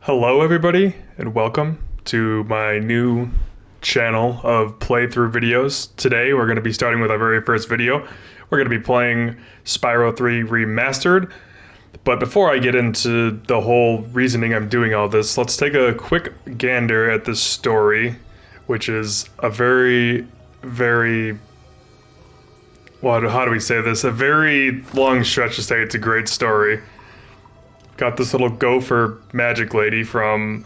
Hello everybody and welcome to my new channel of playthrough videos. Today we're going to be starting with our very first video. We're going to be playing Spyro 3 Remastered. But before I get into the whole reasoning I'm doing all this, let's take a quick gander at this story, which is a very, how do we say this? A very long stretch to say it's a great story. Got this little gopher magic lady from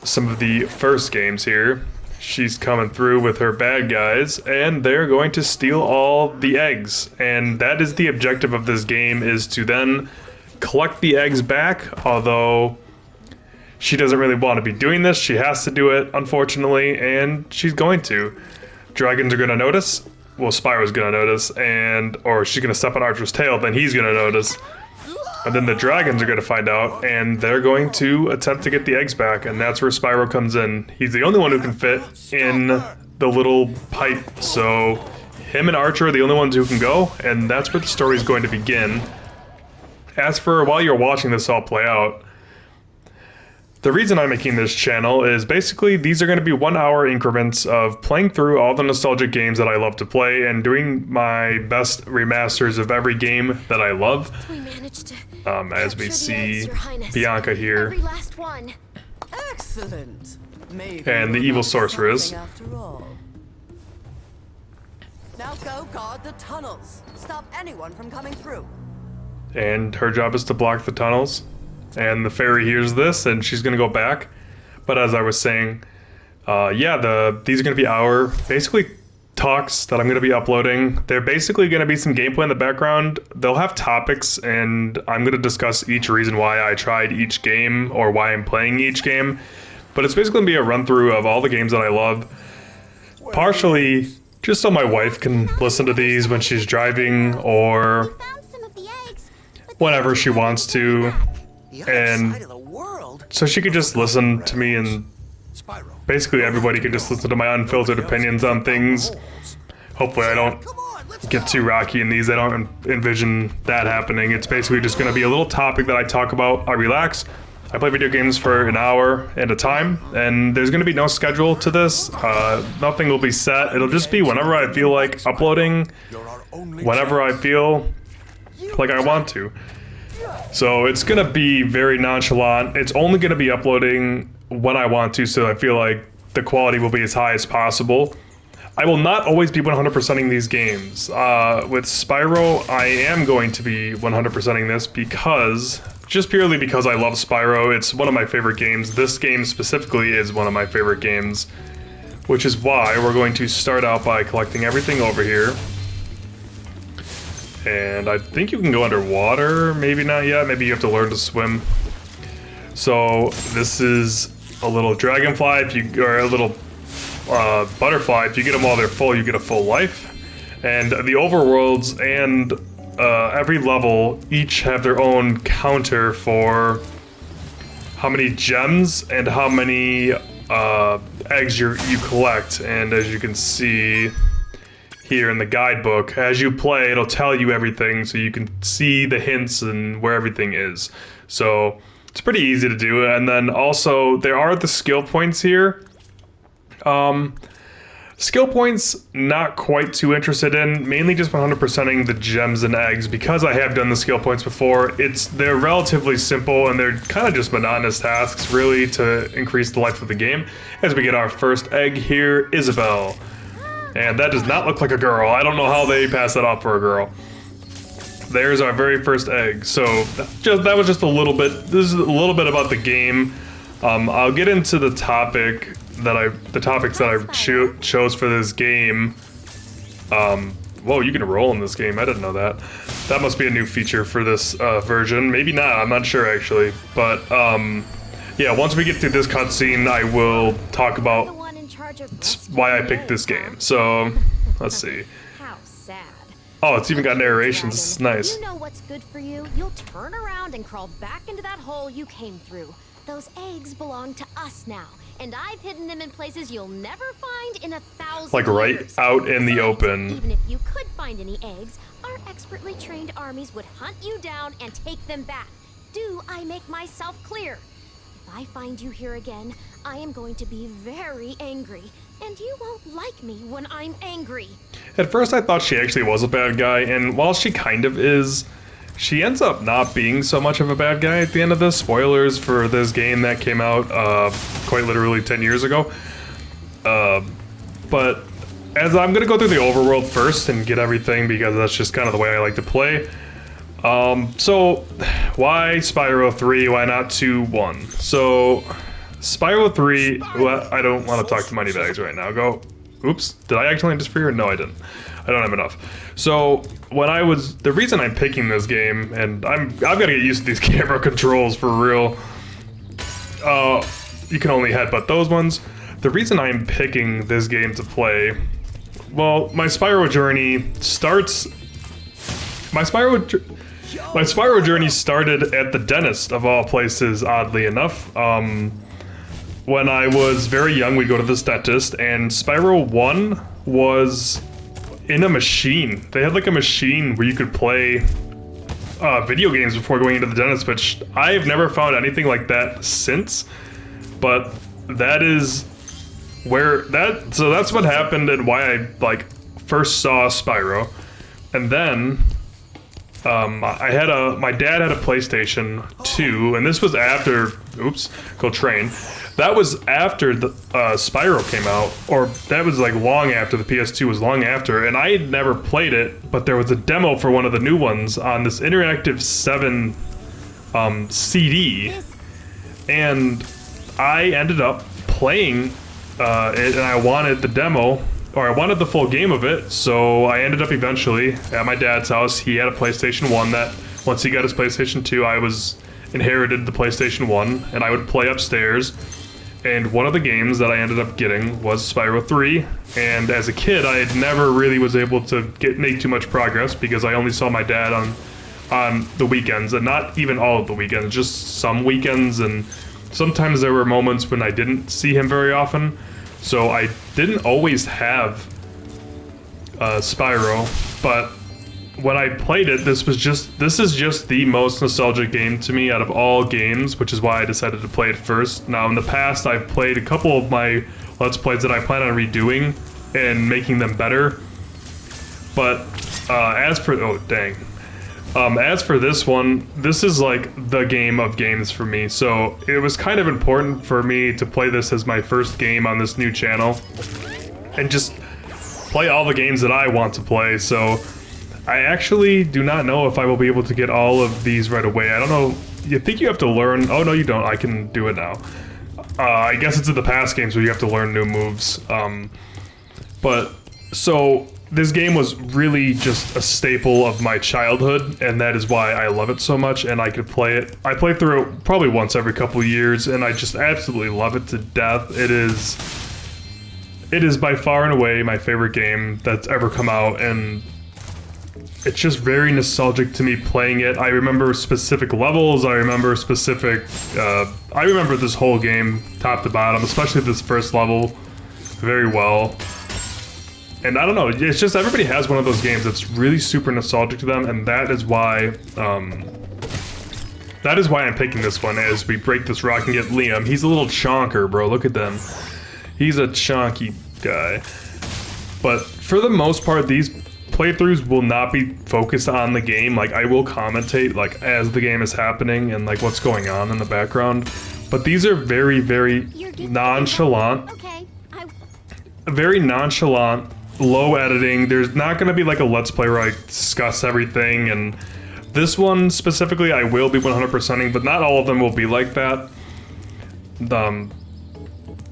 some of the first games here. She's coming through with her bad guys, and they're going to steal all the eggs. And that is the objective of this game, is to then collect the eggs back, although she doesn't really want to be doing this. She has to do it, unfortunately, and she's going to. Dragons are going to notice. Well, Spyro's going to notice, or she's going to step on Archer's tail, then he's going to notice. And then the dragons are going to find out, and they're going to attempt to get the eggs back, and that's where Spyro comes in. He's the only one who can fit in the little pipe, so him and Archer are the only ones who can go, and that's where the story is going to begin. As for while you're watching this all play out, the reason I'm making this channel is basically these are going to be 1 hour increments of playing through all the nostalgic games that I love to play and doing my best remasters of every game that I love. As we see Bianca here. Every last one. Excellent. And the evil sorceress. Now go guard the tunnels. Stop anyone from coming through. And her job is to block the tunnels. And the fairy hears this, and she's gonna go back. But as I was saying, these are gonna be our basically talks that I'm gonna be uploading. They're basically gonna be some gameplay in the background. They'll have topics, and I'm gonna discuss each reason why I tried each game or why I'm playing each game. But it's basically gonna be a run through of all the games that I love. Partially just so my wife can listen to these when she's driving or whenever she wants to. And so she could just listen to me, and basically everybody could just listen to my unfiltered opinions on things. Hopefully I don't get too rocky in these. I don't envision that happening. It's basically just going to be a little topic that I talk about. I relax. I play video games for an hour at a time, and there's going to be no schedule to this. Nothing will be set. It'll just be whenever I feel like uploading, whenever I feel like I want to. So it's gonna be very nonchalant. It's only gonna be uploading when I want to, so I feel like the quality will be as high as possible. I will not always be 100%ing these games. With Spyro, I am going to be 100%ing this just purely because I love Spyro. It's one of my favorite games. This game specifically is one of my favorite games, which is why we're going to start out by collecting everything over here. And I think you can go underwater, maybe not yet, maybe you have to learn to swim. So this is a little dragonfly, or a little butterfly. If you get them while they're full, you get a full life. And the overworlds and every level each have their own counter for how many gems and how many eggs you collect. And as you can see here in the guidebook, as you play, it'll tell you everything, so you can see the hints and where everything is. So it's pretty easy to do. And then also there are the skill points here. Skill points, not quite too interested in, mainly just 100%ing the gems and eggs, because I have done the skill points before. They're relatively simple, and they're kind of just monotonous tasks, really, to increase the life of the game. As we get our first egg here, Isabelle. And that does not look like a girl. I don't know how they pass that off for a girl. There's our very first egg. So that was just a little bit. This is a little bit about the game. I'll get into the topics that I chose for this game. Whoa, you can roll in this game. I didn't know that. That must be a new feature for this version. Maybe not. I'm not sure actually. But yeah, once we get through this cutscene, I will talk about why I picked this game. So let's see. How sad. Oh, it's even got narrations. This is nice. You know what's good for you? You'll turn around and crawl back into that hole you came through. Those eggs belong to us now, and I've hidden them in places you'll never find in 1,000 like right years. out in the open. Even if you could find any eggs, our expertly trained armies would hunt you down and take them back. Do I make myself clear? I find you here again, I am going to be very angry, and you won't like me when I'm angry. At first I thought she actually was a bad guy, and while she kind of is, she ends up not being so much of a bad guy at the end of this. Spoilers for this game that came out quite literally 10 years ago. But as I'm gonna go through the overworld first and get everything because that's just kind of the way I like to play. So why Spyro 3? Why not 2, 1? So Spyro 3, well, I don't want to talk to Moneybags right now. Go. Oops. Did I accidentally disappear? No, I didn't. I don't have enough. So the reason I'm picking this game, and I've got to get used to these camera controls for real. You can only headbutt those ones. The reason I'm picking this game to play, well, my Spyro journey starts. My Spyro journey started at the dentist of all places, oddly enough. When I was very young, we'd go to this dentist, and Spyro 1 was in a machine. They had like a machine where you could play video games before going into the dentist, which I have never found anything like that since. But that is where so that's what happened and why I like first saw Spyro. And then my dad had a PlayStation 2, and this was after, oops, go train. That was after the Spyro came out, or that was like long after the PS2 was long after, and I had never played it, but there was a demo for one of the new ones on this Interactive 7 CD, and I ended up playing it, and I wanted the demo, or I wanted the full game of it, so I ended up eventually at my dad's house. He had a PlayStation 1 that, once he got his PlayStation 2, I inherited the PlayStation 1, and I would play upstairs. And one of the games that I ended up getting was Spyro 3, and as a kid, I had never really was able to make too much progress because I only saw my dad on the weekends, and not even all of the weekends, just some weekends, and sometimes there were moments when I didn't see him very often. So I didn't always have Spyro, but when I played it, this is just the most nostalgic game to me out of all games, which is why I decided to play it first. Now, in the past, I've played a couple of my Let's Plays that I plan on redoing and making them better. But as for this one, this is like the game of games for me. So it was kind of important for me to play this as my first game on this new channel and just play all the games that I want to play. So I actually do not know if I will be able to get all of these right away. I don't know. You think you have to learn? Oh, no, you don't. I can do it now. I guess it's in the past games where you have to learn new moves. But so this game was really just a staple of my childhood, and that is why I love it so much, and I could play it. I play through it probably once every couple of years, and I just absolutely love it to death. It is by far and away my favorite game that's ever come out, and it's just very nostalgic to me playing it. I remember specific levels, I remember this whole game top to bottom, especially this first level, very well. And I don't know, it's just everybody has one of those games that's really super nostalgic to them, and that is why I'm picking this one as we break this rock and get Liam. He's a little chonker, bro, look at them. He's a chonky guy. But for the most part, these playthroughs will not be focused on the game. Like, I will commentate like as the game is happening and like what's going on in the background. But these are very, very nonchalant. Okay, Very nonchalant, low editing. There's not going to be like a Let's Play where I discuss everything, and this one specifically I will be 100%ing, but not all of them will be like that.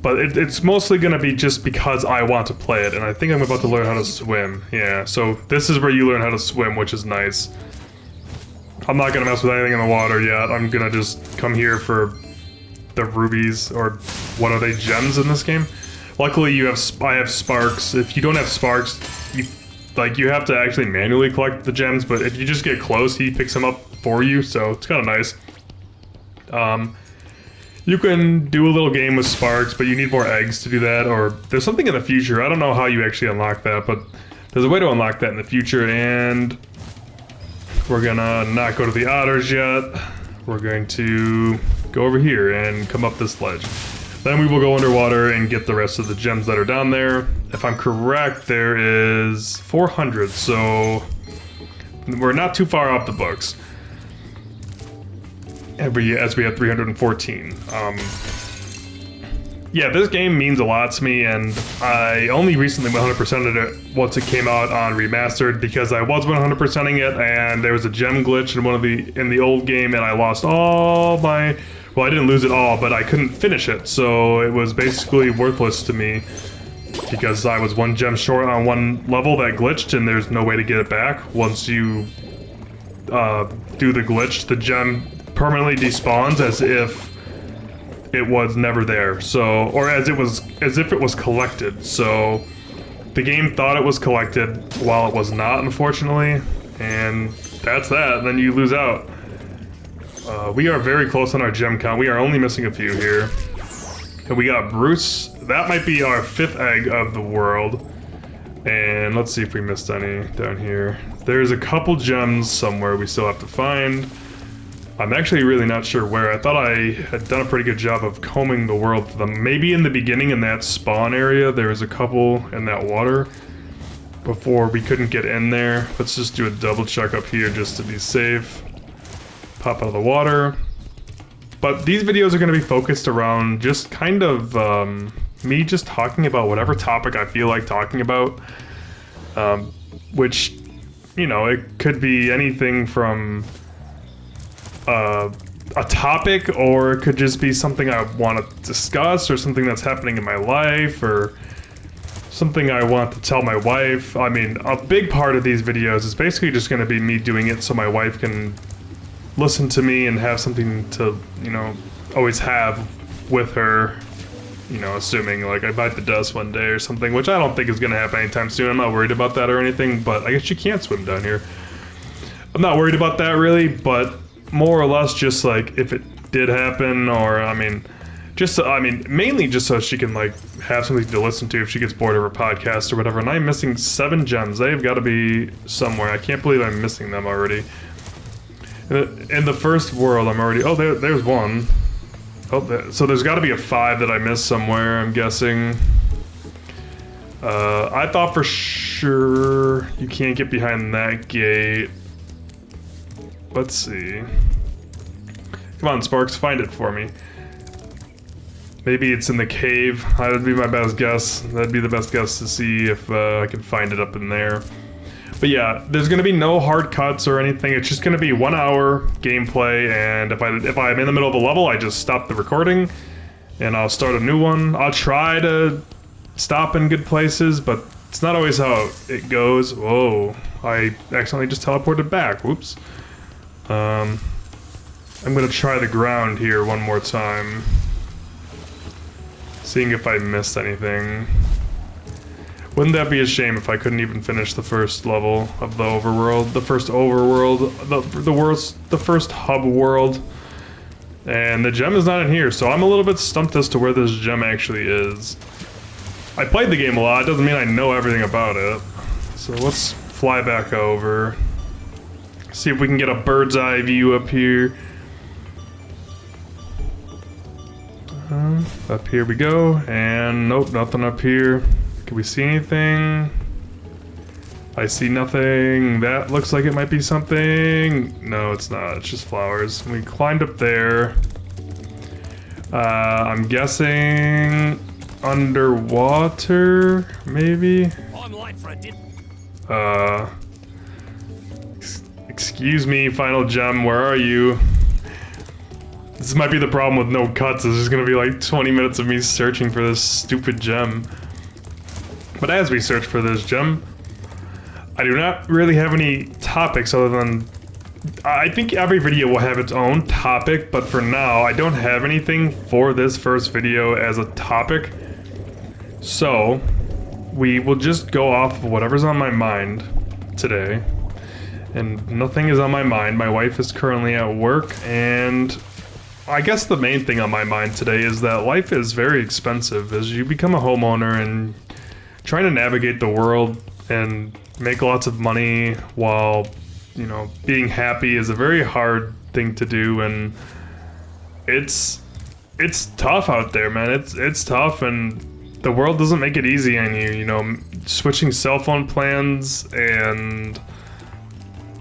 But it's mostly going to be just because I want to play it, and I think I'm about to learn how to swim. Yeah, so this is where you learn how to swim, which is nice. I'm not going to mess with anything in the water yet. I'm going to just come here for the rubies, or what are they, gems in this game? Luckily, I have sparks. If you don't have sparks, you have to actually manually collect the gems, but if you just get close, he picks them up for you, so it's kind of nice. You can do a little game with sparks, but you need more eggs to do that, or there's something in the future. I don't know how you actually unlock that, but there's a way to unlock that in the future, and we're gonna not go to the otters yet. We're going to go over here and come up this ledge. Then we will go underwater and get the rest of the gems that are down there. If I'm correct, there is 400, so we're not too far off the books. As we have 314. Yeah, this game means a lot to me, and I only recently 100%ed it once it came out on remastered because I was 100%ing it, and there was a gem glitch in the old game, and I lost all my. Well, I didn't lose it all, but I couldn't finish it, so it was basically worthless to me because I was one gem short on one level that glitched, and there's no way to get it back. Once you do the glitch, the gem permanently despawns as if it was never there, so, or as if it was collected. So the game thought it was collected while it was not, unfortunately, and that's that. Then you lose out. We are very close on our gem count. We are only missing a few here. And we got Bruce. That might be our 5th egg of the world. And let's see if we missed any down here. There's a couple gems somewhere we still have to find. I'm actually really not sure where. I thought I had done a pretty good job of combing the world for them. Maybe in the beginning in that spawn area, there was a couple in that water before we couldn't get in there. Let's just do a double check up here just to be safe. Pop out of the water. But these videos are going to be focused around just kind of me just talking about whatever topic I feel like talking about. Which, you know, it could be anything from a topic, or it could just be something I want to discuss, or something that's happening in my life, or something I want to tell my wife. I mean, a big part of these videos is basically just going to be me doing it so my wife can listen to me and have something to, you know, always have with her, you know, assuming like I bite the dust one day or something, which I don't think is going to happen anytime soon. I'm not worried about that or anything, but I guess you can't swim down here. I'm not worried about that really, but more or less just like if it did happen, or I mean mainly just so she can like have something to listen to if she gets bored of her podcast or whatever. And I'm missing 7 gems. They've got to be somewhere. I can't believe I'm missing them already. In the first world, I'm already. Oh, there's one. Oh, so there's got to be a 5 that I missed somewhere, I'm guessing. I thought for sure you can't get behind that gate. Let's see. Come on, Sparks, find it for me. Maybe it's in the cave. That would be my best guess. That'd be the best guess to see if I can find it up in there. But yeah, there's gonna be no hard cuts or anything. It's just gonna be 1 hour gameplay, and if I'm in the middle of a level, I just stop the recording and I'll start a new one. I'll try to stop in good places, but it's not always how it goes. Whoa, I accidentally just teleported back. Whoops. I'm gonna try the ground here one more time, seeing if I missed anything. Wouldn't that be a shame if I couldn't even finish the first level of the overworld, the first overworld, the first hub world? And the gem is not in here, so I'm a little bit stumped as to where this gem actually is. I played the game a lot, doesn't mean I know everything about it. So let's fly back over. See if we can get a bird's eye view up here. Up here we go, and nope, nothing up here. Can we see anything? I see nothing. That looks like it might be something. No, it's not. It's just flowers. We climbed up there. I'm guessing underwater, maybe? I'm late for a excuse me, final gem, where are you? This might be the problem with no cuts. It's just gonna be like 20 minutes of me searching for this stupid gem. But as we search for this gem, I do not really have any topics other than... I think every video will have its own topic, but for now, I don't have anything for this first video as a topic. So, we will just go off of whatever's on my mind today. And nothing is on my mind. My wife is currently at work, and I guess the main thing on my mind today is that life is very expensive as you become a homeowner, and trying to navigate the world and make lots of money while, you know, being happy is a very hard thing to do. And it's tough out there, man. It's tough, and the world doesn't make it easy on you. You know, switching cell phone plans and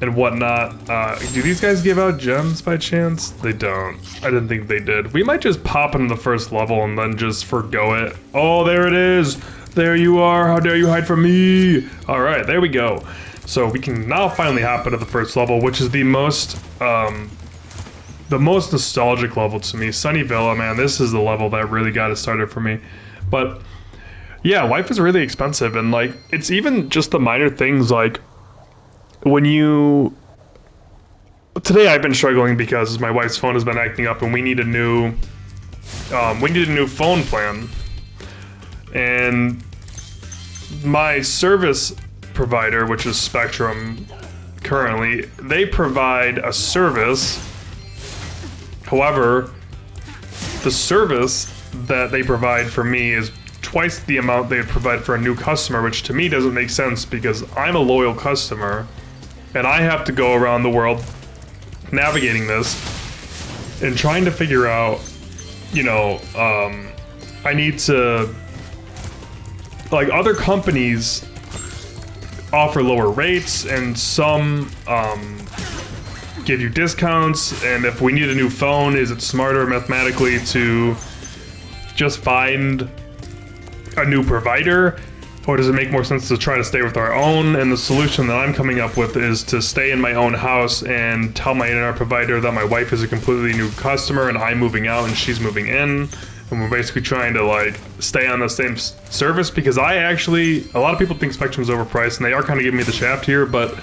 whatnot. Do these guys give out gems by chance? They don't. I didn't think they did. We might just pop into the first level and then just forgo it. Oh, there it is. There you are. How dare you hide from me? All right, there we go. So we can now finally hop into the first level, which is the most nostalgic level to me. Sunny Villa, man, this is the level that really got it started for me. But yeah, life is really expensive, and like it's even just the minor things like when you. Today I've been struggling because my wife's phone has been acting up, and we need a new phone plan. And my service provider, which is Spectrum, currently they provide a service. However, the service that they provide for me is twice the amount they would provide for a new customer, which to me doesn't make sense because I'm a loyal customer and I have to go around the world navigating this and trying to figure out, you know, I need to, like, other companies offer lower rates and some give you discounts, and if we need a new phone, is it smarter mathematically to just find a new provider, or does it make more sense to try to stay with our own? And the solution that I'm coming up with is to stay in my own house and tell my internet provider that my wife is a completely new customer and I'm moving out and she's moving in, and we're basically trying to like stay on the same service, because I actually, a lot of people think Spectrum's overpriced and they are kind of giving me the shaft here, but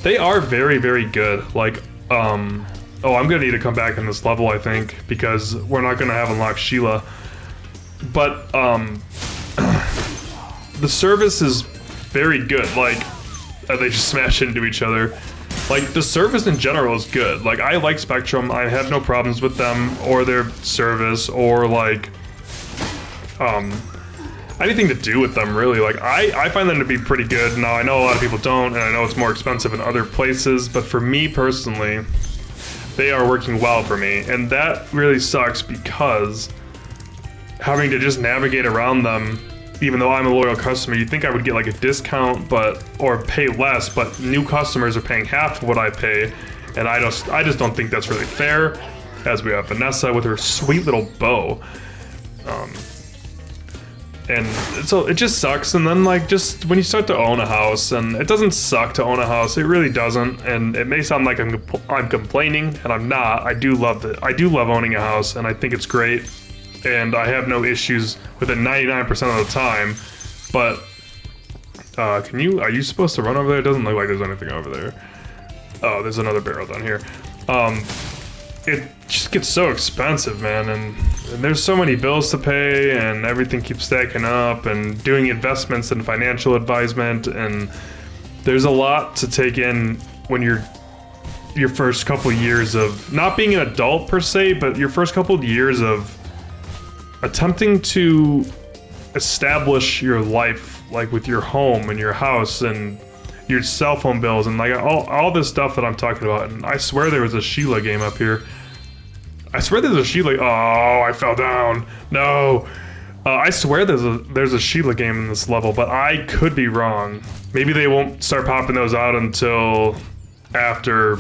they are very, very good. Like, oh, I'm gonna need to come back in this level, I think, because we're not gonna have unlocked Sheila. But, the service is very good. Like, they just smash into each other. Like, the service in general is good. Like, I like Spectrum. I have no problems with them or their service or, like, anything to do with them, really. Like, I find them to be pretty good. Now, I know a lot of people don't, and I know it's more expensive in other places, but for me personally, they are working well for me. And that really sucks because having to just navigate around them, even though I'm a loyal customer, you'd think I would get like a discount, or pay less, but new customers are paying half of what I pay, and I just don't think that's really fair. As we have Vanessa with her sweet little bow, and so it just sucks. And then like just when you start to own a house, and it doesn't suck to own a house, it really doesn't. And it may sound like I'm complaining, and I'm not. I do love owning a house, and I think it's great. And I have no issues with it 99% of the time, but are you supposed to run over there? It doesn't look like there's anything over there. Oh, there's another barrel down here. It just gets so expensive, man, and there's so many bills to pay, and everything keeps stacking up, and doing investments and financial advisement, and there's a lot to take in when you're your first couple years of not being an adult per se, but your first couple of years of attempting to establish your life, like with your home and your house and your cell phone bills and like all this stuff that I'm talking about. And I swear there was a Sheila game up here. I swear there's a Sheila. Oh, I fell down. No. I swear there's a Sheila game in this level, but I could be wrong. Maybe they won't start popping those out until after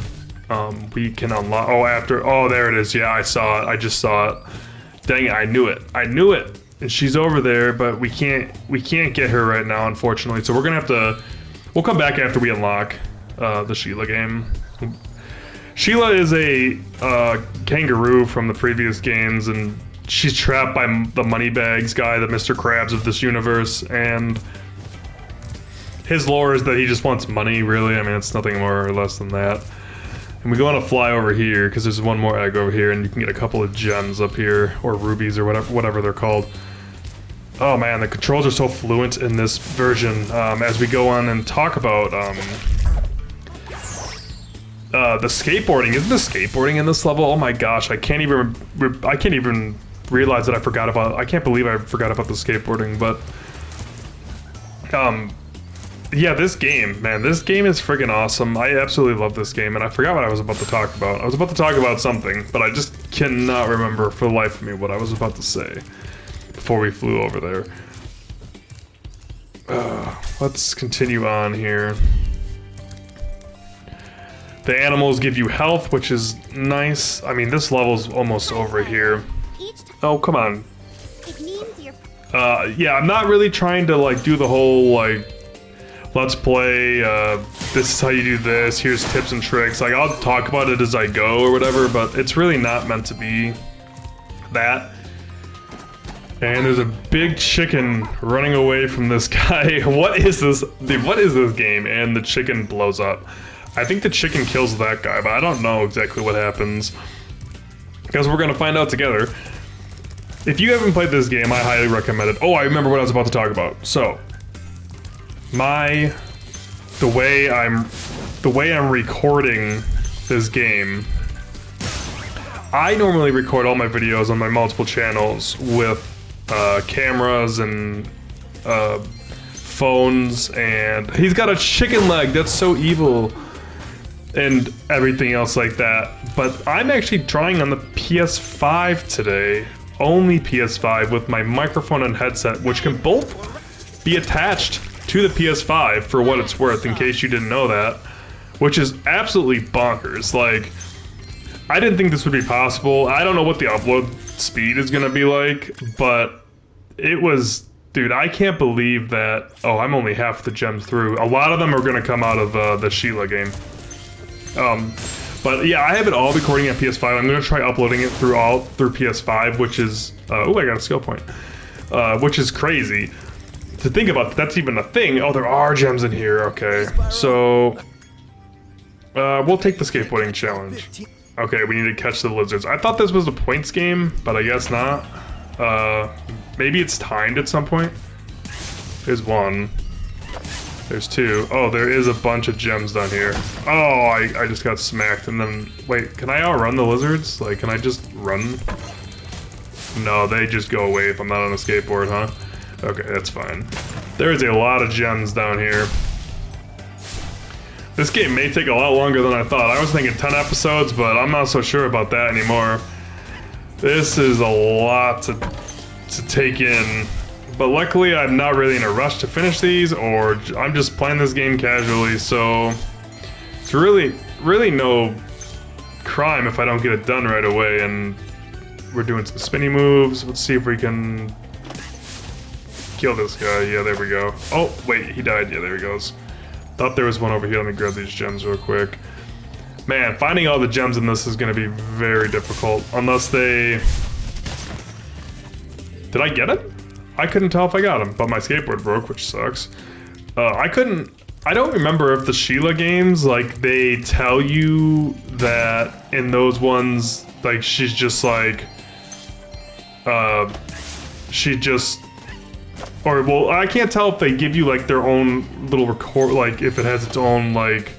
we can unlock. Oh, there it is. Yeah, I saw it. I just saw it. Dang it, I knew it. And she's over there, but we can't get her right now, unfortunately. So we're gonna have to, we'll come back after we unlock the Sheila game. Sheila is a kangaroo from the previous games, and she's trapped by the Moneybags guy, the Mr. Krabs of this universe, and his lore is that he just wants money, really. I mean, it's nothing more or less than that. And we go on a fly over here, because there's one more egg over here, and you can get a couple of gems up here, or rubies, or whatever they're called. Oh man, the controls are so fluent in this version. As we go on and talk about the skateboarding. Isn't the skateboarding in this level? Oh my gosh, I can't even realize that I can't believe I forgot about the skateboarding, but yeah, this game is friggin' awesome. I absolutely love this game, and I forgot what I was about to talk about. I was about to talk about something, but I just cannot remember for the life of me what I was about to say before we flew over there. Let's continue on here. The animals give you health, which is nice. I mean, this level's almost over here. Oh, come on. It means you're Yeah, I'm not really trying to, like, do the whole, like, let's play, this is how you do this, here's tips and tricks. Like, I'll talk about it as I go or whatever, but it's really not meant to be that. And there's a big chicken running away from this guy. What is this? Dude, what is this game? And the chicken blows up. I think the chicken kills that guy, but I don't know exactly what happens. Because we're gonna find out together. If you haven't played this game, I highly recommend it. Oh, I remember what I was about to talk about. So, the way I'm recording this game, I normally record all my videos on my multiple channels with cameras and phones, and he's got a chicken leg. That's so evil. And everything else like that. But I'm actually trying on the PS5 today. Only PS5 with my microphone and headset, which can both be attached to the PS5 for what it's worth, in case you didn't know that. Which is absolutely bonkers. Like, I didn't think this would be possible. I don't know what the upload speed is gonna be like, but it was... Dude, I can't believe that... Oh, I'm only half the gems through. A lot of them are gonna come out of the Sheila game. But yeah, I have it all recording on PS5. I'm gonna try uploading it through PS5, which is oh, I got a skill point, which is crazy to think about. That's even a thing. Oh, there are gems in here. Okay, so we'll take the skateboarding challenge. Okay, we need to catch the lizards. I thought this was a points game, but I guess not. Maybe it's timed at some point. There's one. There's two. Oh, there is a bunch of gems down here. Oh, I just got smacked, and then... Wait, can I outrun the lizards? Like, can I just run? No, they just go away if I'm not on a skateboard, huh? Okay, that's fine. There's a lot of gems down here. This game may take a lot longer than I thought. I was thinking 10 episodes, but I'm not so sure about that anymore. This is a lot to take in. But luckily, I'm not really in a rush to finish these, or I'm just playing this game casually, so it's really no crime if I don't get it done right away. And we're doing some spinny moves. Let's see if we can kill this guy. Yeah, there we go. Oh, wait, he died. Yeah, there he goes. Thought there was one over here. Let me grab these gems real quick. Man, finding all the gems in this is going to be very difficult, unless they... Did I get it? I couldn't tell if I got him, but my skateboard broke, which sucks. I don't remember if the Sheila games, like, they tell you that in those ones, like, she's just like, or, well, I can't tell if they give you, like, their own little record, like, if it has its own, like,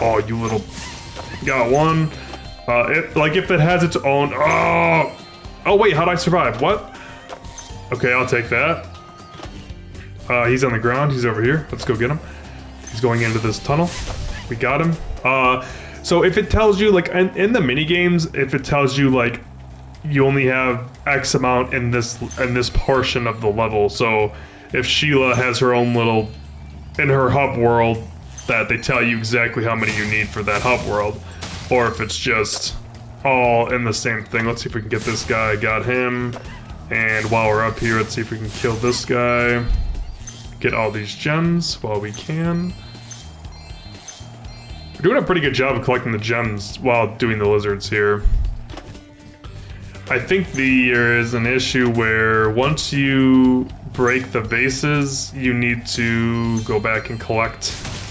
oh, you little, got one. Like, if it has its own, oh, wait, how'd I survive? What? Okay, I'll take that. He's on the ground. He's over here. Let's go get him. He's going into this tunnel. We got him. So if it tells you, like, in the mini games, if it tells you, like, you only have X amount in this portion of the level. So if Sheila has her own little, in her hub world, that they tell you exactly how many you need for that hub world, or if it's just all in the same thing. Let's see if we can get this guy. Got him. And while we're up here, let's see if we can kill this guy. Get all these gems while we can. We're doing a pretty good job of collecting the gems while doing the lizards here. I think there is an issue where once you break the vases, you need to go back and collect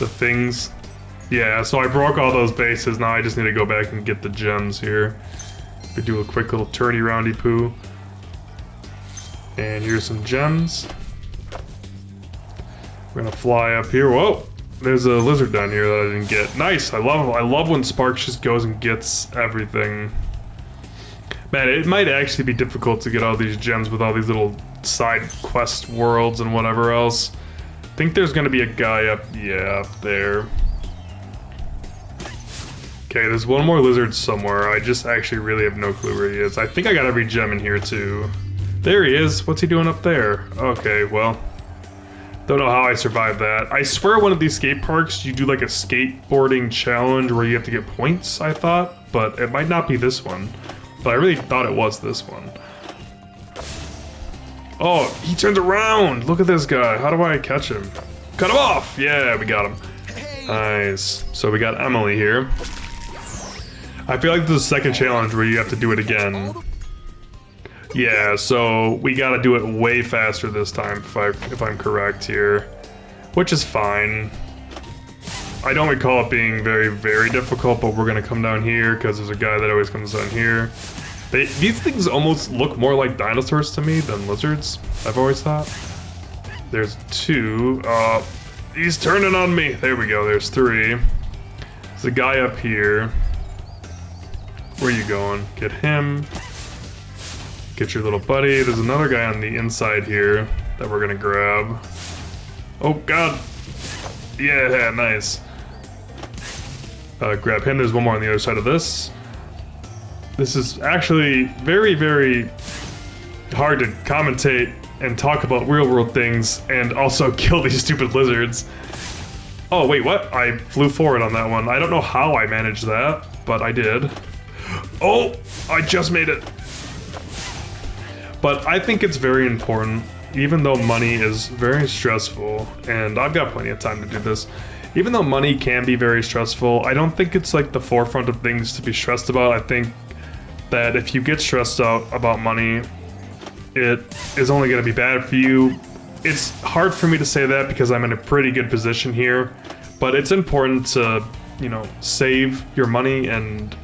the things. Yeah, so I broke all those bases. Now I just need to go back and get the gems here. We do a quick little turny roundy poo. And here's some gems. We're gonna fly up here. Whoa! There's a lizard down here that I didn't get. Nice! I love when Sparks just goes and gets everything. Man, it might actually be difficult to get all these gems with all these little side quest worlds and whatever else. I think there's gonna be a guy up there. Okay, there's one more lizard somewhere. I just actually really have no clue where he is. I think I got every gem in here too. There he is. What's he doing up there? Okay, well, don't know how I survived that. I swear one of these skate parks, you do like a skateboarding challenge where you have to get points, I thought, but it might not be this one. But I really thought it was this one. Oh, he turns around! Look at this guy. How do I catch him? Cut him off! Yeah, we got him. Nice. So we got Emily here. I feel like this is the second challenge where you have to do it again. Yeah, so we gotta do it way faster this time if I'm correct here. Which is fine. I don't recall it being very, very difficult, but we're gonna come down here because there's a guy that always comes down here. These things almost look more like dinosaurs to me than lizards, I've always thought. There's two. He's turning on me. There we go, there's three. There's a guy up here. Where are you going? Get him. Get your little buddy. There's another guy on the inside here that we're gonna grab. Oh god. Yeah, nice. Grab him. There's one more on the other side of this. This is actually very, very hard to commentate and talk about real world things and also kill these stupid lizards. Oh wait, what? I flew forward on that one. I don't know how I managed that, but I did. Oh, I just made it. But I think it's very important, even though money is very stressful, and I've got plenty of time to do this. Even though money can be very stressful, I don't think it's like the forefront of things to be stressed about. I think that if you get stressed out about money, it is only going to be bad for you. It's hard for me to say that because I'm in a pretty good position here, but it's important to, you know, save your money and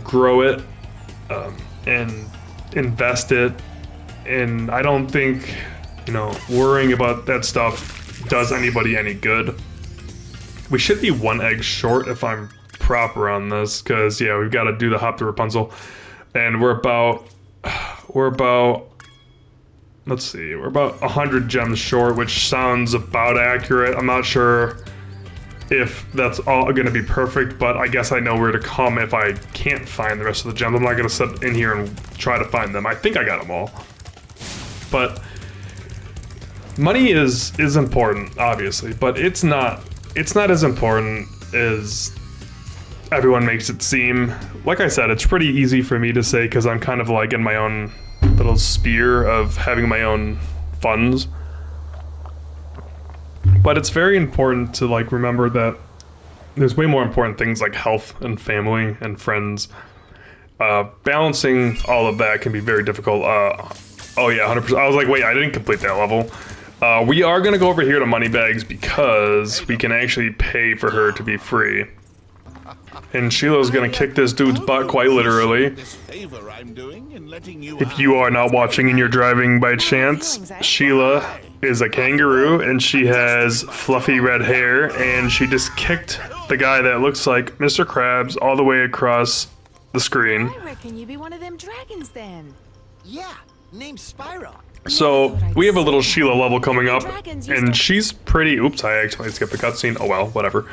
grow it and invest it. And I don't think, you know, worrying about that stuff does anybody any good. We should be one egg short if I'm proper on this, because yeah, we've got to do the hop to Rapunzel, and we're about let's see, we're about 100 gems short, which sounds about accurate. I'm not sure if that's all gonna be perfect, but I guess I know where to come if I can't find the rest of the gems. I'm not gonna sit in here and try to find them. I think I got them all. But money is important, obviously, but it's not as important as everyone makes it seem. Like I said, it's pretty easy for me to say because I'm kind of like in my own little sphere of having my own funds. But it's very important to like remember that there's way more important things like health and family and friends. Balancing all of that can be very difficult. Oh yeah, 100%. I was like, wait, I didn't complete that level. We are gonna go over here to Moneybags because we can actually pay for her to be free. And Sheila's gonna kick this dude's butt quite literally. If you are not watching and you're driving by chance, Sheila is a kangaroo and she has fluffy red hair, and she just kicked the guy that looks like Mr. Krabs all the way across the screen. I reckon you be one of them dragons then. Yeah, named Spyro. So we have a little Sheila level coming up, and she's pretty. Oops, I actually skipped the cutscene. Oh well, whatever.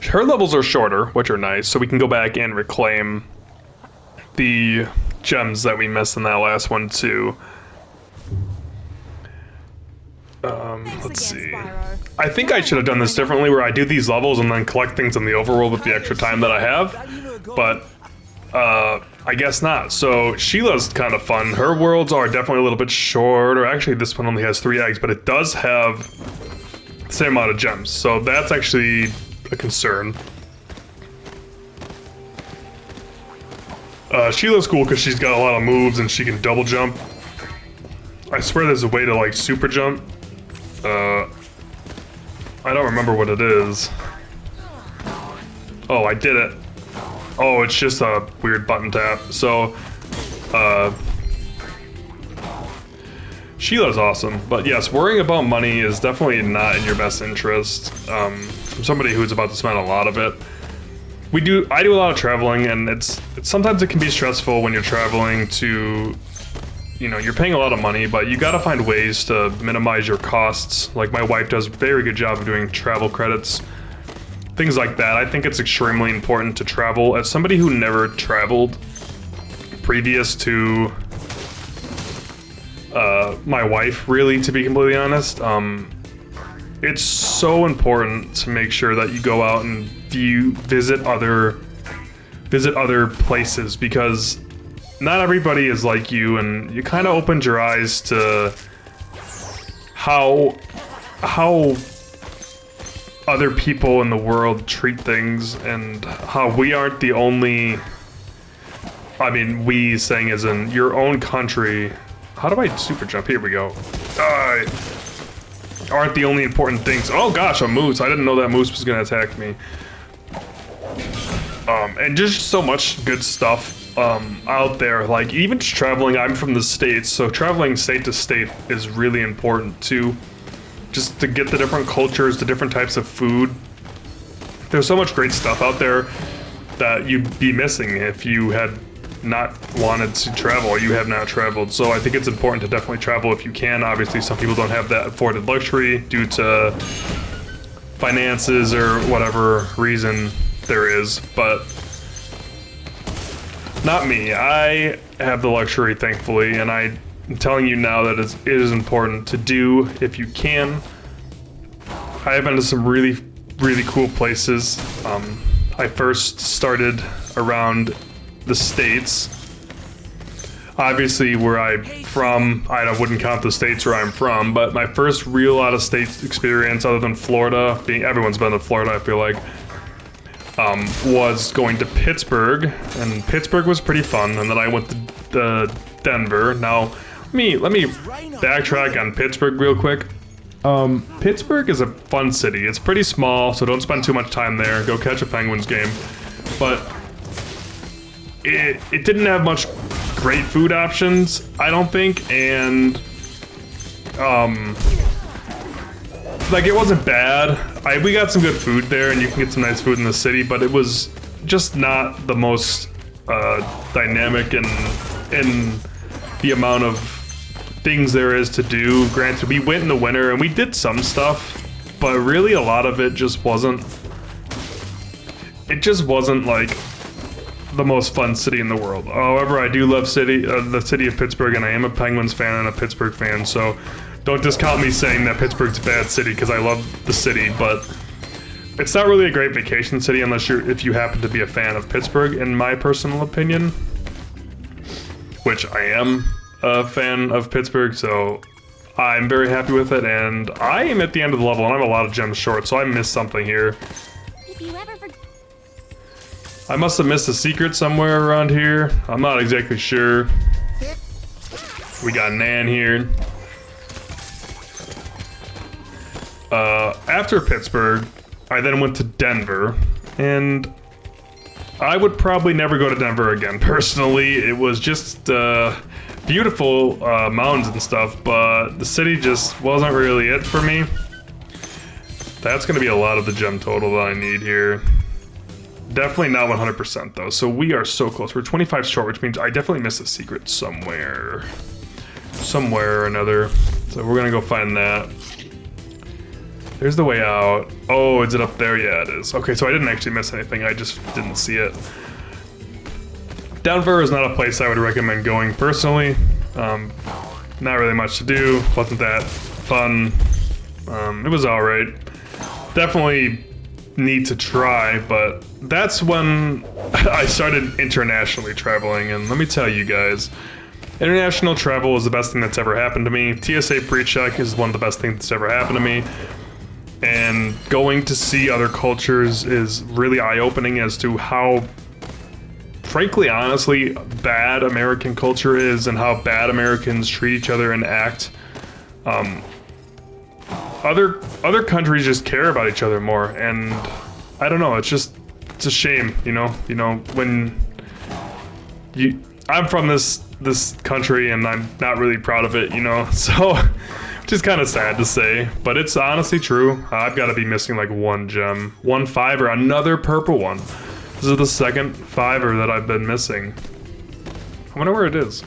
Her levels are shorter, which are nice, so we can go back and reclaim the gems that we missed in that last one too. Let's see. I think I should have done this differently, where I do these levels and then collect things in the overworld with the extra time that I have, but I guess not. So Sheila's kind of fun. Her worlds are definitely a little bit shorter. Actually, this one only has 3 eggs, but it does have the same amount of gems, so that's actually a concern. Sheila's cool because she's got a lot of moves and she can double jump. I swear there's a way to like super jump. I don't remember what it is. Oh, I did it. Oh, it's just a weird button tap. So, Sheila's awesome. But yes, worrying about money is definitely not in your best interest. From somebody who's about to spend a lot of it. I do a lot of traveling, and it's sometimes it can be stressful when you're traveling to, you know, you're paying a lot of money, but you gotta find ways to minimize your costs. Like my wife does a very good job of doing travel credits, things like that. I think it's extremely important to travel. As somebody who never traveled previous to my wife, really, to be completely honest, it's so important to make sure that you go out and visit other places, because not everybody is like you, and you kind of opened your eyes to how other people in the world treat things, and how we aren't the only, I mean, we saying as in your own country. How do I super jump? Here we go. Aren't the only important things. Oh gosh, a moose. I didn't know that moose was gonna attack me. And just so much good stuff out there. Like, even just traveling, I'm from the States, so traveling state to state is really important too. Just to get the different cultures, the different types of food. There's so much great stuff out there that you'd be missing if you had not wanted to travel, or you have not traveled. So I think it's important to definitely travel if you can. Obviously, some people don't have that afforded luxury due to finances or whatever reason there is, but not me. I have the luxury, thankfully, and I'm telling you now that it is important to do if you can. I have been to some really, really cool places. I first started around the States. Obviously, where I'm from, I wouldn't count the states where I'm from, but my first real out-of-state experience, other than Florida, everyone's been to Florida, I feel like, was going to Pittsburgh, and Pittsburgh was pretty fun. And then I went to Denver. Now, let me backtrack on Pittsburgh real quick. Pittsburgh is a fun city. It's pretty small, so don't spend too much time there. Go catch a Penguins game, but it didn't have much great food options, I don't think, and like, it wasn't bad. We got some good food there, and you can get some nice food in the city, but it was just not the most dynamic in the amount of things there is to do. Granted, we went in the winter and we did some stuff, but really a lot of it just wasn't. It just wasn't like the most fun city in the world. However, I do love the city of Pittsburgh, and I am a Penguins fan and a Pittsburgh fan, so don't discount me saying that Pittsburgh's a bad city, because I love the city, but it's not really a great vacation city if you happen to be a fan of Pittsburgh, in my personal opinion, which I am a fan of Pittsburgh, so I'm very happy with it, and I am at the end of the level, and I'm a lot of gems short, so I missed something here. If you ever forget. I must have missed a secret somewhere around here. I'm not exactly sure. We got Nan here. After Pittsburgh, I then went to Denver, and I would probably never go to Denver again, personally. It was just beautiful mountains and stuff, but the city just wasn't really it for me. That's going to be a lot of the gem total that I need here. Definitely not 100% though, so we are so close. We're 25 short, which means I definitely missed a secret somewhere or another. So we're gonna go find that. There's the way out. Oh, is it up there? Yeah, it is. Okay, so I didn't actually miss anything. I just didn't see it. Denver is not a place I would recommend going personally. Not really much to do. Wasn't that fun. It was all right. Definitely need to try, but that's when I started internationally traveling, and let me tell you guys, international travel is the best thing that's ever happened to me. TSA pre-check is one of the best things that's ever happened to me, and going to see other cultures is really eye-opening as to how, frankly, honestly, bad American culture is, and how bad Americans treat each other and act. Other countries just care about each other more, and I don't know, it's a shame, you know, when I'm from this country and I'm not really proud of it, you know, so, which is kind of sad to say, but it's honestly true. I've got to be missing like one gem, one fiver, another purple one. This is the second fiver that I've been missing. I wonder where it is.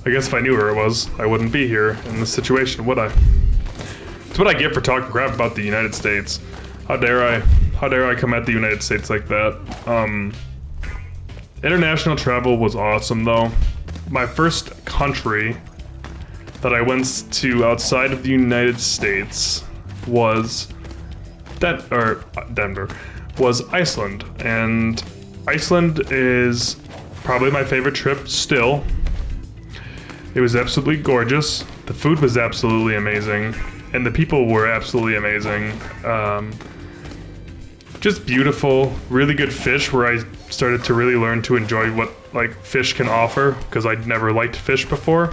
I guess if I knew where it was, I wouldn't be here in this situation, would I? It's what I get for talking crap about the United States. How dare I? How dare I come at the United States like that? International travel was awesome though. My first country that I went to outside of the United States was Denver, was Iceland. And Iceland is probably my favorite trip still. It was absolutely gorgeous. The food was absolutely amazing. And the people were absolutely amazing. Just beautiful, really good fish where I started to really learn to enjoy what like fish can offer because I'd never liked fish before.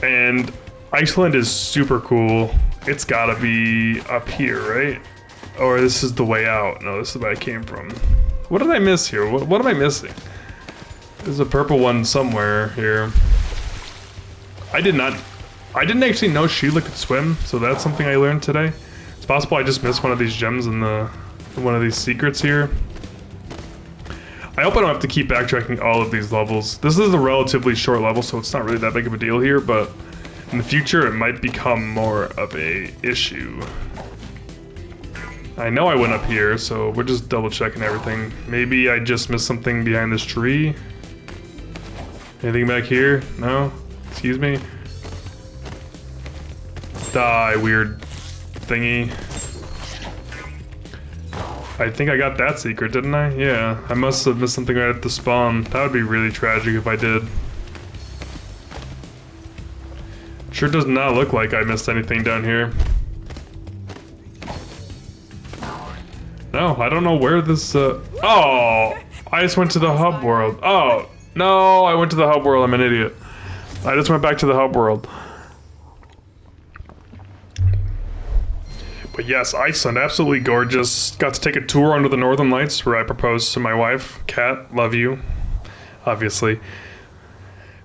And Iceland is super cool. It's gotta be up here, right? Or this is the way out. No, this is where I came from. What did I miss here? What am I missing? There's a purple one somewhere here. I didn't actually know Sheila could swim, so that's something I learned today. It's possible I just missed one of these gems in one of these secrets here. I hope I don't have to keep backtracking all of these levels. This is a relatively short level, so it's not really that big of a deal here, but in the future it might become more of a issue. I know I went up here, so we're just double checking everything. Maybe I just missed something behind this tree. Anything back here? No? Excuse me? Die, weird thingy. I think I got that secret, didn't I? Yeah, I must have missed something right at the spawn. That would be really tragic if I did. Sure does not look like I missed anything down here. No, I don't know where this, oh! I just went to the hub world. Oh, no, I went to the hub world, I'm an idiot. I just went back to the hub world. But yes, Iceland, absolutely gorgeous. Got to take a tour under the Northern Lights where I proposed to my wife. Kat, love you, obviously.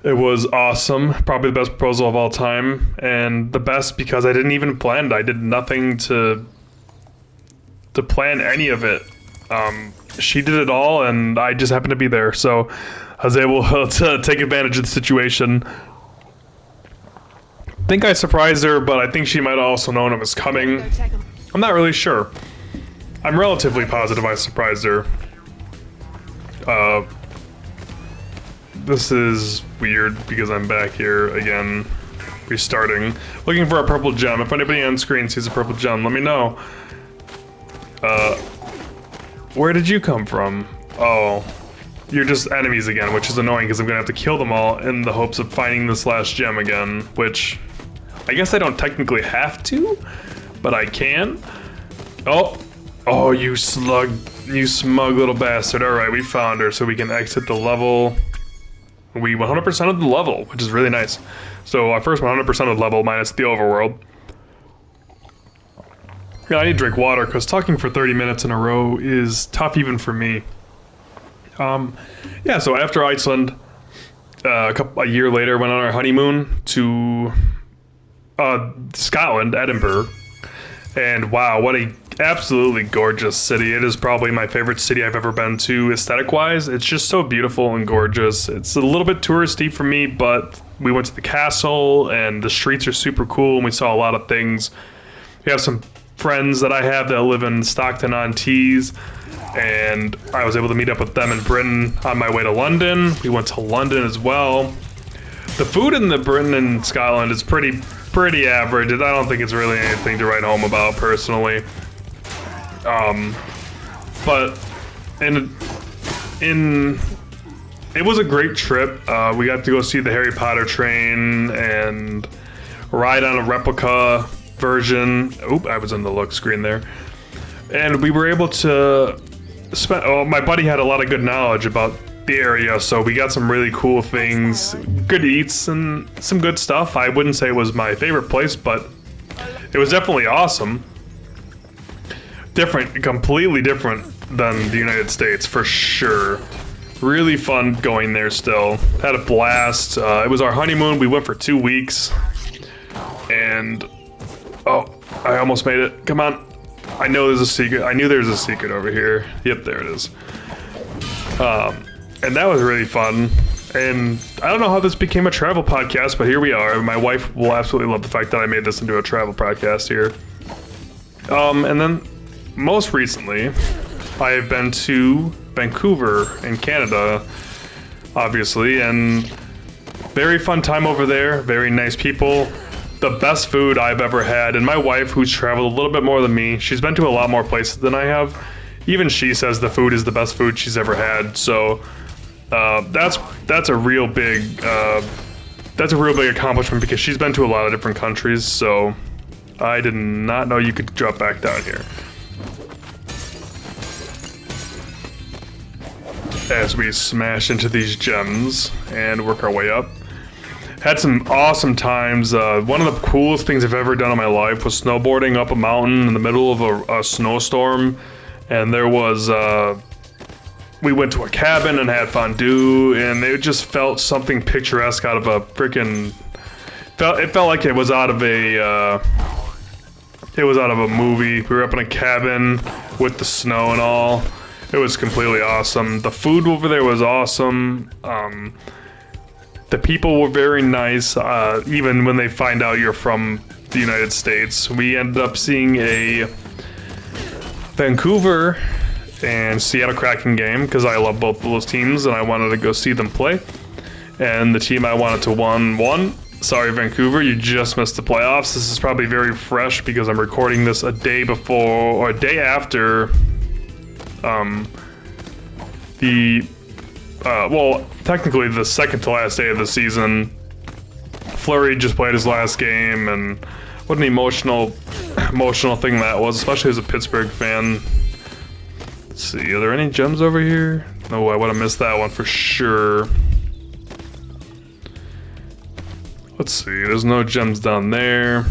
It was awesome, probably the best proposal of all time, and the best because I didn't even plan it. I did nothing to plan any of it. She did it all, and I just happened to be there, so I was able to take advantage of the situation. I think I surprised her, but I think she might have also known it was coming. I'm not really sure. I'm relatively positive I surprised her. This is weird because I'm back here again, restarting. Looking for a purple gem. If anybody on screen sees a purple gem, let me know. Where did you come from? Oh, you're just enemies again, which is annoying because I'm gonna have to kill them all in the hopes of finding this last gem again, which I guess I don't technically have to, but I can. Oh, you smug little bastard. All right, we found her, so we can exit the level. We 100% of the level, which is really nice. So our first 100% of the level minus the overworld. Yeah, I need to drink water because talking for 30 minutes in a row is tough even for me. Yeah, so after Iceland, a year later, went on our honeymoon to Scotland, Edinburgh, and wow, what a absolutely gorgeous city. It is probably my favorite city I've ever been to aesthetic-wise. It's just so beautiful and gorgeous. It's a little bit touristy for me, but we went to the castle, and the streets are super cool, and we saw a lot of things. We have some friends that I have that live in Stockton-on-Tees, and I was able to meet up with them in Britain on my way to London. We went to London as well. The food in the Britain and Scotland is pretty average. I don't think it's really anything to write home about personally. But it was a great trip. We got to go see the Harry Potter train and ride on a replica version. Oop, I was on the look screen there. And we were able to spend, my buddy had a lot of good knowledge about the area, so we got some really cool things, good eats, and some good stuff. I wouldn't say it was my favorite place, but it was definitely awesome. Different, completely different than the United States, for sure. Really fun going there still. Had a blast. It was our honeymoon. We went for 2 weeks. And, oh, I almost made it. Come on. I know there's a secret. I knew there was a secret over here. Yep, there it is. And that was really fun. And I don't know how this became a travel podcast, but here we are. My wife will absolutely love the fact that I made this into a travel podcast here. And then most recently, I've been to Vancouver in Canada, obviously, and very fun time over there, very nice people. The best food I've ever had, and my wife, who's traveled a little bit more than me, she's been to a lot more places than I have. Even she says the food is the best food she's ever had. So that's a real big accomplishment because she's been to a lot of different countries. So I did not know you could drop back down here. As we smash into these gems and work our way up. Had some awesome times. One of the coolest things I've ever done in my life was snowboarding up a mountain in the middle of a snowstorm. And there was, we went to a cabin and had fondue, and it just felt something picturesque out of a freaking, it felt like it was out of a movie. We were up in a cabin with the snow and all. It was completely awesome. The food over there was awesome. The people were very nice, even when they find out you're from the United States. We ended up seeing a Vancouver and Seattle Kraken game because I love both of those teams and I wanted to go see them play. And the team I wanted to won. Sorry, Vancouver, you just missed the playoffs. This is probably very fresh because I'm recording this a day before or a day after well, technically the second to last day of the season. Fleury just played his last game, and what an emotional thing that was, especially as a Pittsburgh fan. Let's see, are there any gems over here? No, I would have missed that one for sure. Let's see, there's no gems down there.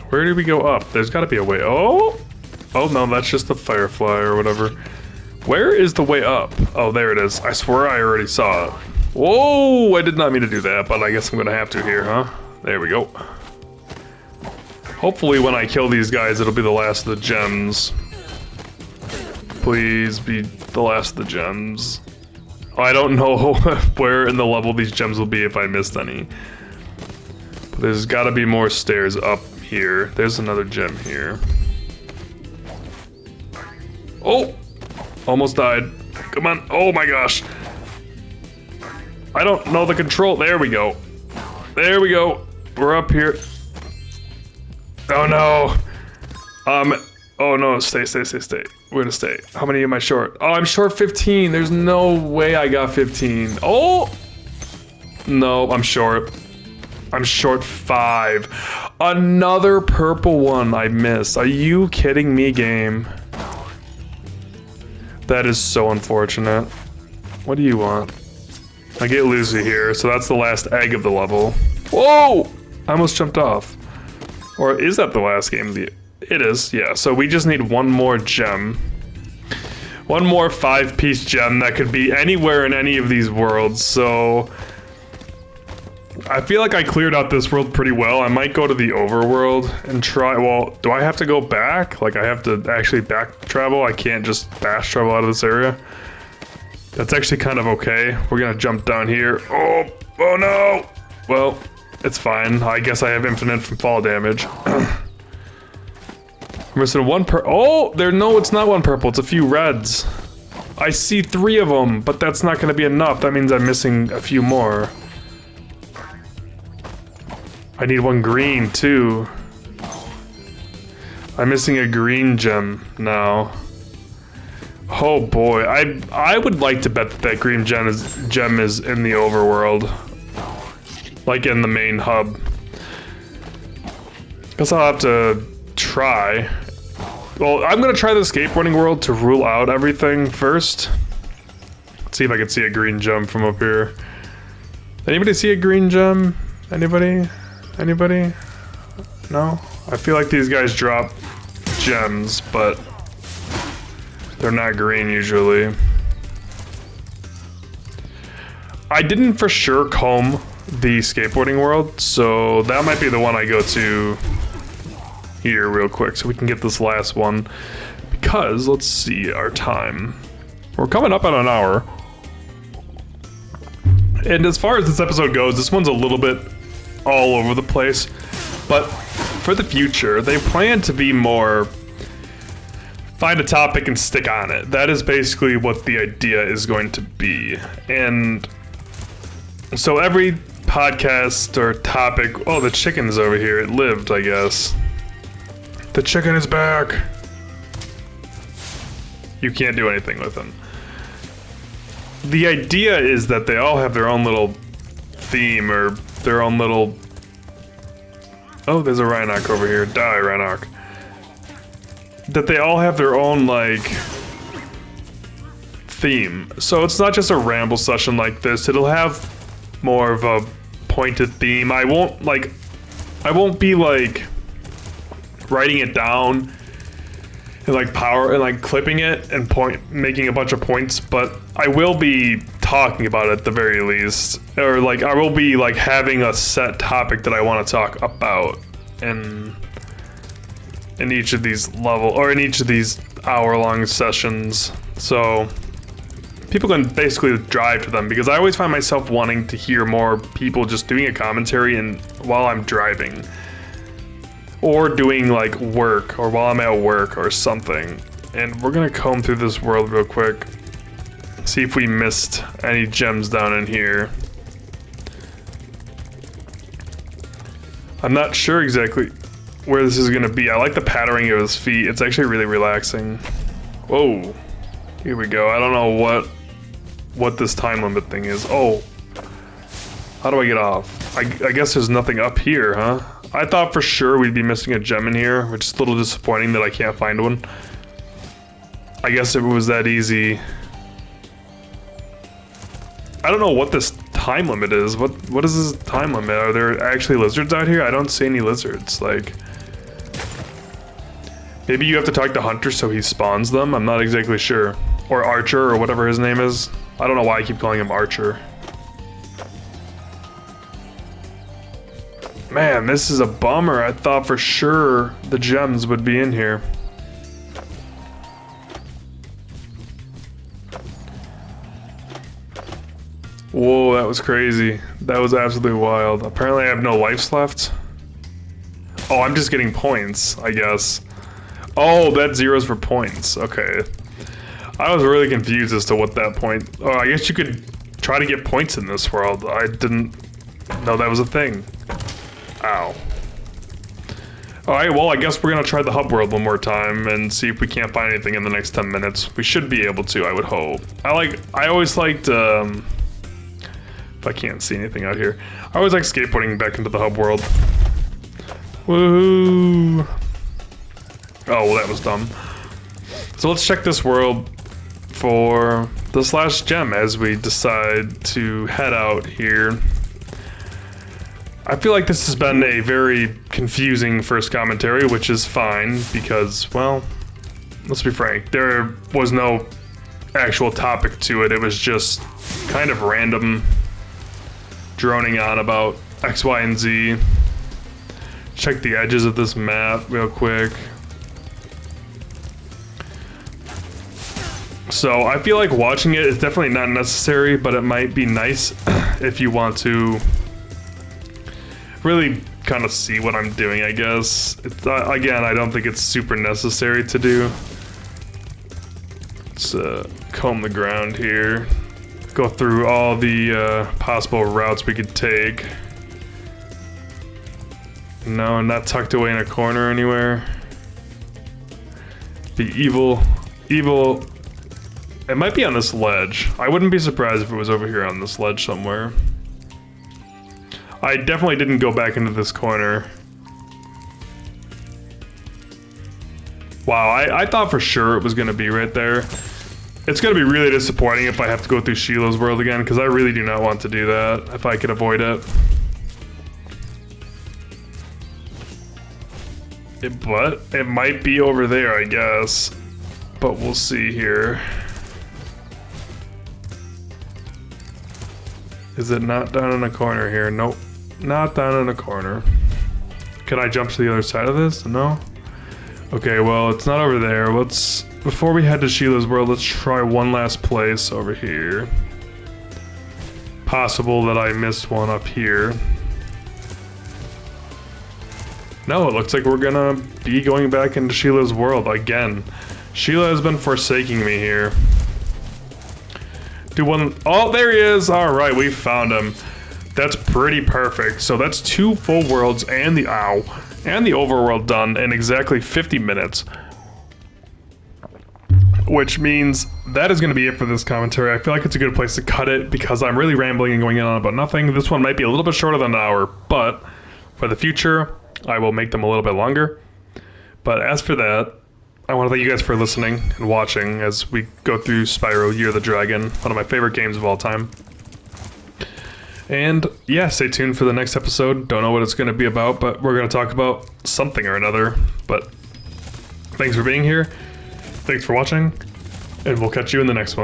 Where did we go up? There's gotta be a way. Oh no, that's just the firefly or whatever. Where is the way up? Oh, there it is. I swear I already saw it. Whoa, I did not mean to do that, but I guess I'm gonna have to here, huh? There we go. Hopefully when I kill these guys, it'll be the last of the gems. Please be the last of the gems. I don't know where in the level these gems will be if I missed any. But there's gotta be more stairs up here. There's another gem here. Oh! Almost died. Come on. Oh my gosh. I don't know the control. There we go. There we go. We're up here. Oh no. Oh no. Stay. We're gonna stay. How many am I short? Oh, I'm short 15. There's no way I got 15. Oh! No, I'm short. I'm short 5. Another purple one I missed. Are you kidding me, game? That is so unfortunate. What do you want? I get Lucy here, so that's the last egg of the level. Whoa! I almost jumped off. Or is that the last game? It is, yeah. So we just need one more gem. One more 5-piece gem that could be anywhere in any of these worlds, so I feel like I cleared out this world pretty well. I might go to the overworld and try. Well, do I have to go back? Like, I have to actually back travel? I can't just fast travel out of this area? That's actually kind of okay. We're gonna jump down here. Oh no! Well, it's fine. I guess I have infinite from fall damage. We're missing one oh! No, it's not one purple. It's a few reds. I see 3 of them, but that's not gonna be enough. That means I'm missing a few more. I need one green, too. I'm missing a green gem now. Oh boy, I would like to bet that green gem is in the overworld. Like in the main hub. Guess I'll have to try. Well, I'm gonna try the skateboarding world to rule out everything first. Let's see if I can see a green gem from up here. Anybody see a green gem? Anybody? Anybody? No? I feel like these guys drop gems, but they're not green usually. I didn't for sure comb the skateboarding world, so that might be the one I go to here real quick so we can get this last one. Because, let's see our time. We're coming up on an hour. And as far as this episode goes, this one's a little bit all over the place, but for the future, they plan to be more find a topic and stick on it. That is basically what the idea is going to be. And so every podcast or topic, oh, the chicken is over here. It lived, I guess. The chicken is back. You can't do anything with him. The idea is that they all have their own little theme or their own little... Oh, there's a Rhinoc over here. Die, Rhinoc. That they all have their own, like, theme. So it's not just a ramble session like this. It'll have more of a pointed theme. I won't be, like, writing it down and, like, clipping it and making a bunch of points, but I will be talking about it at the very least. Or, like, I will be, like, having a set topic that I want to talk about. And... in each of these hour-long sessions, so people can basically drive to them, because I always find myself wanting to hear more people just doing a commentary while I'm driving, or doing like work, or while I'm at work or something. And we're gonna comb through this world real quick, see if we missed any gems down in here. I'm not sure exactly where this is gonna be. I like the pattering of his feet. It's actually really relaxing. Whoa. Here we go. I don't know what this time limit thing is. Oh. How do I get off? I guess there's nothing up here, huh? I thought for sure we'd be missing a gem in here, which is a little disappointing that I can't find one. I guess if it was that easy. I don't know what this time limit is. What is this time limit? Are there actually lizards out here? I don't see any lizards. Like, maybe you have to talk to Hunter so he spawns them? I'm not exactly sure. Or Archer, or whatever his name is. I don't know why I keep calling him Archer. Man, this is a bummer. I thought for sure the gems would be in here. Whoa, that was crazy. That was absolutely wild. Apparently I have no lives left. Oh, I'm just getting points, I guess. Oh, that zero's for points. Okay. I was really confused as to what that point... Oh, I guess you could try to get points in this world. I didn't know that was a thing. Ow. Alright, well, I guess we're gonna try the hub world one more time and see if we can't find anything in the next 10 minutes. We should be able to, I would hope. I always liked, if I can't see anything out here. I always like skateboarding back into the hub world. Woohoo! Oh, well, that was dumb. So let's check this world for this last gem as we decide to head out here. I feel like this has been a very confusing first commentary, which is fine because, well, let's be frank, there was no actual topic to it. It was just kind of random droning on about X, Y, and Z. Check the edges of this map real quick. So I feel like watching it is definitely not necessary, but it might be nice if you want to really kind of see what I'm doing, I guess. It's, again, I don't think it's super necessary to do. Let's comb the ground here. Go through all the possible routes we could take. No, not tucked away in a corner anywhere. The evil... It might be on this ledge. I wouldn't be surprised if it was over here on this ledge somewhere. I definitely didn't go back into this corner. Wow, I thought for sure it was gonna be right there. It's gonna be really disappointing if I have to go through Sheila's world again, because I really do not want to do that, if I could avoid it. But it might be over there, I guess. But we'll see here. Is it not down in a corner here? Nope. Not down in a corner. Can I jump to the other side of this? No? Okay, well, it's not over there. Before we head to Sheila's world, let's try one last place over here. Possible that I missed one up here. No, it looks like we're gonna be going back into Sheila's world again. Sheila has been forsaking me here. Do one. Oh, there he is. All right, we found him. That's pretty perfect. So that's 2 full worlds and the overworld done in exactly 50 minutes. Which means that is going to be it for this commentary. I feel like it's a good place to cut it because I'm really rambling and going on about nothing. This one might be a little bit shorter than an hour, but for the future, I will make them a little bit longer. But as for that, I want to thank you guys for listening and watching as we go through Spyro Year of the Dragon, one of my favorite games of all time. And yeah, stay tuned for the next episode. Don't know what it's going to be about, but we're going to talk about something or another. But thanks for being here. Thanks for watching, and we'll catch you in the next one.